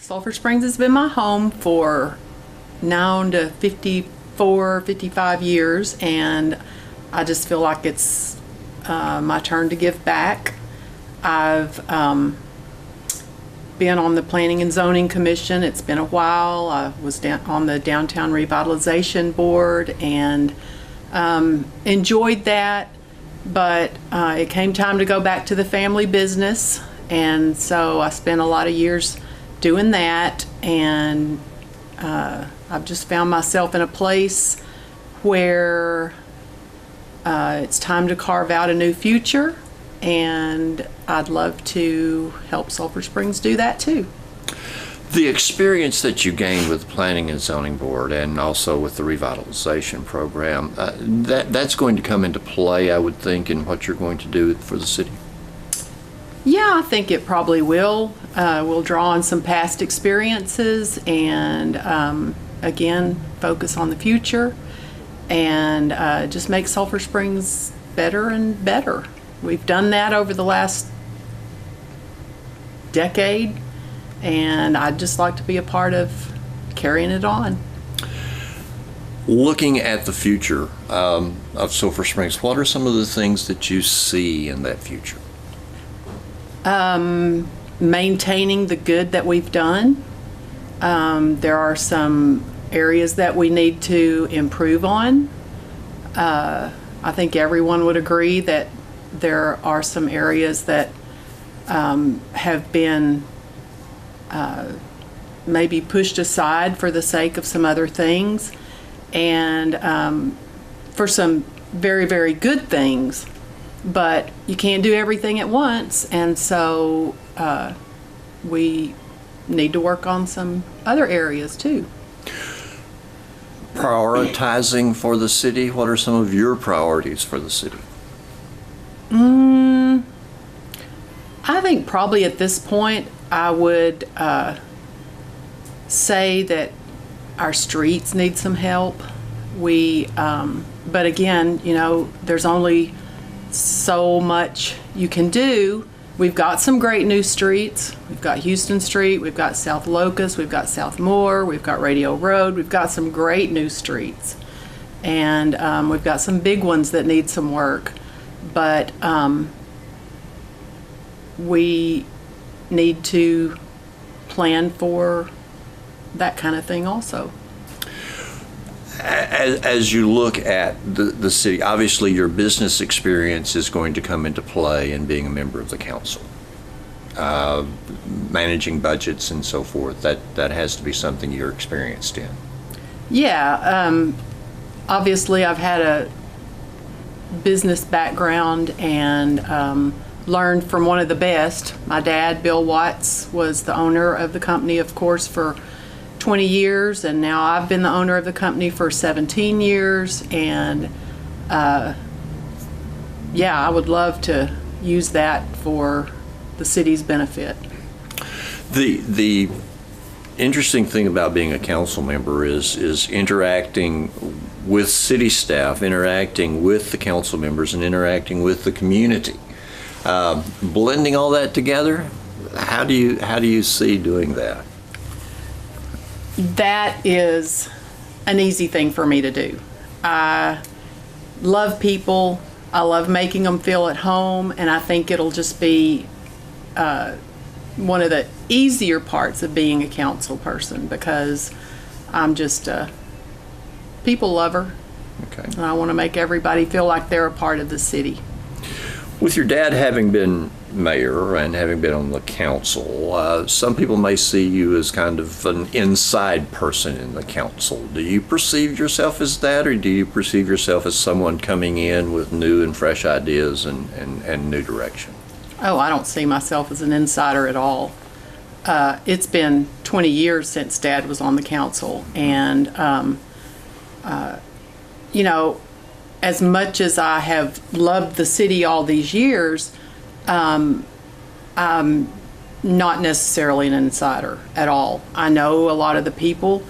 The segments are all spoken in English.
Sulphur Springs has been my home for now to 54, 55 years, and I just feel like it's my turn to give back. I've been on the Planning and Zoning Commission. It's been a while. I was on the Downtown Revitalization Board and enjoyed that, but it came time to go back to the family business, and so I spent a lot of years doing that, and I've just found myself in a place where it's time to carve out a new future, and I'd love to help Sulphur Springs do that too. The experience that you gained with the Planning and Zoning Board and also with the revitalization program, that's going to come into play, I would think, in what you're going to do for the city. Yeah, I think it probably will. We'll draw on some past experiences and again, focus on the future and just make Sulphur Springs better and better. We've done that over the last decade, and I'd just like to be a part of carrying it on. Looking at the future of Sulphur Springs, what are some of the things that you see in that future? Maintaining the good that we've done. There are some areas that we need to improve on. I think everyone would agree that there are some areas that have been maybe pushed aside for the sake of some other things, and for some very, very good things. But you can't do everything at once, and so we need to work on some other areas too. Prioritizing for the city, what are some of your priorities for the city? I think probably at this point I would say that our streets need some help. But again, you know, there's only so much you can do. We've got some great new streets. We've got Houston Street, we've got South Locust, we've got South Moore, we've got Radio Road. We've got some great new streets. And we've got some big ones that need some work. But we need to plan for that kind of thing also. As you look at the city, obviously your business experience is going to come into play in being a member of the council. Managing budgets and so forth, that has to be something you're experienced in. Yeah, obviously I've had a business background and learned from one of the best. My dad, Bill Watts, was the owner of the company, of course, for 20 years, and now I've been the owner of the company for 17 years, and yeah, I would love to use that for the city's benefit. The interesting thing about being a council member is interacting with city staff, interacting with the council members, and interacting with the community. Blending all that together, how do you see doing that? That is an easy thing for me to do. I love people. I love making them feel at home, and I think it'll just be one of the easier parts of being a council person, because I'm just a people lover. Okay. And I want to make everybody feel like they're a part of the city. With your dad having been mayor and having been on the council, some people may see you as kind of an inside person in the council. Do you perceive yourself as that, or do you perceive yourself as someone coming in with new and fresh ideas and new direction? Oh, I don't see myself as an insider at all. It's been 20 years since Dad was on the council, and you know, as much as I have loved the city all these years, I'm not necessarily an insider at all. I know a lot of the people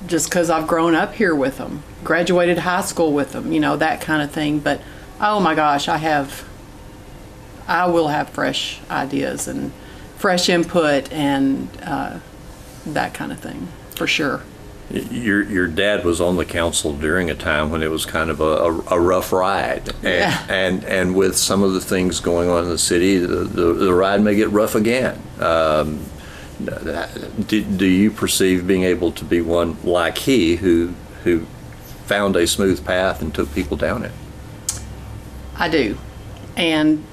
just because I've grown up here with them, graduated high school with them, you know, that kind of thing. But oh my gosh, I will have fresh ideas and fresh input and that kind of thing, for sure. Your dad was on the council during a time when it was kind of a rough ride, and with some of the things going on in the city, the ride may get rough again. Do you perceive being able to be one like he who found a smooth path and took people down it? I do, and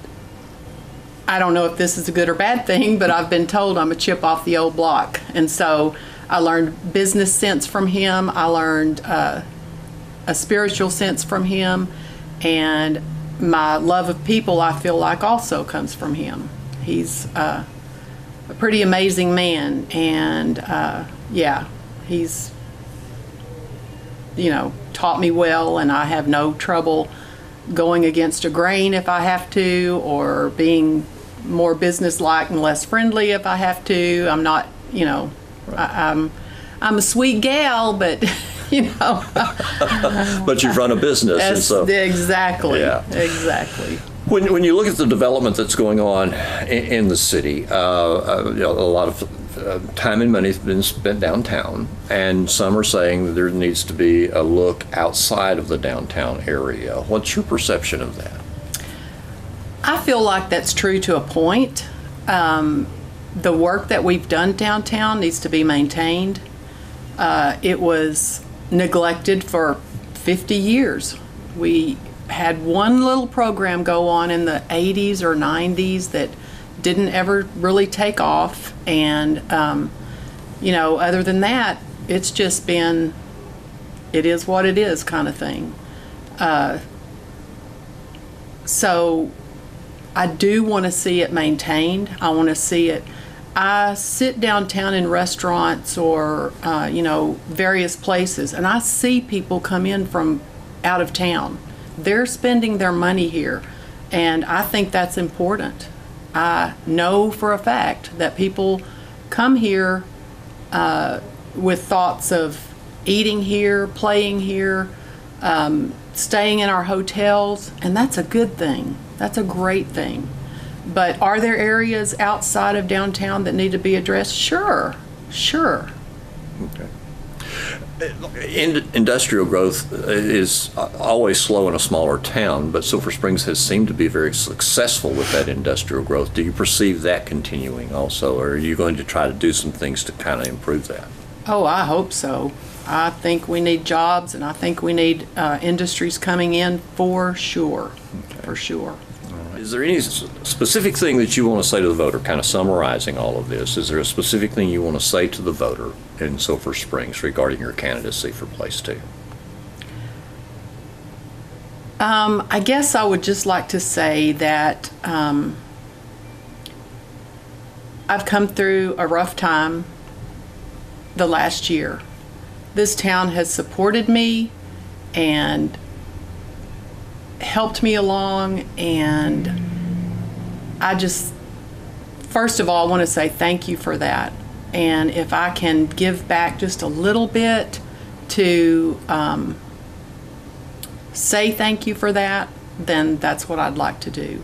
I don't know if this is a good or bad thing, but I've been told I'm a chip off the old block, and so I learned business sense from him. I learned a spiritual sense from him, and my love of people, I feel like, also comes from him. He's a pretty amazing man, and he's taught me well, and I have no trouble going against a grain if I have to, or being more businesslike and less friendly if I have to. I'm not, I'm a sweet gal, but but you run a business, and so exactly. When you look at the development that's going on in the city, a lot of time and money has been spent downtown, and some are saying that there needs to be a look outside of the downtown area. What's your perception of that? I feel like that's true to a point. The work that we've done downtown needs to be maintained. It was neglected for 50 years. We had one little program go on in the 80s or 90s that didn't ever really take off, and other than that, it's just been, it is what it is kind of thing. So I do want to see it maintained. I want to see it. I sit downtown in restaurants or various places, and I see people come in from out of town. They're spending their money here, and I think that's important. I know for a fact that people come here with thoughts of eating here, playing here, staying in our hotels, and that's a good thing. That's a great thing. But are there areas outside of downtown that need to be addressed? Sure. Okay. Industrial growth is always slow in a smaller town, but Silver Springs has seemed to be very successful with that industrial growth. Do you perceive that continuing also, or are you going to try to do some things to kind of improve that? Oh, I hope so. I think we need jobs, and I think we need industries coming in for sure. Okay. For sure. Is there any specific thing that you want to say to the voter, kind of summarizing all of this? Is there a specific thing you want to say to the voter in Silver Springs regarding your candidacy for Place 2? I guess I would just like to say that I've come through a rough time the last year. This town has supported me and helped me along, and I just, first of all, want to say thank you for that. And if I can give back just a little bit to say thank you for that, then that's what I'd like to do.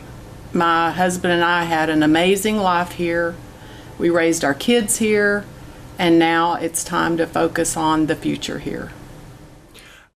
My husband and I had an amazing life here. We raised our kids here, and now it's time to focus on the future here.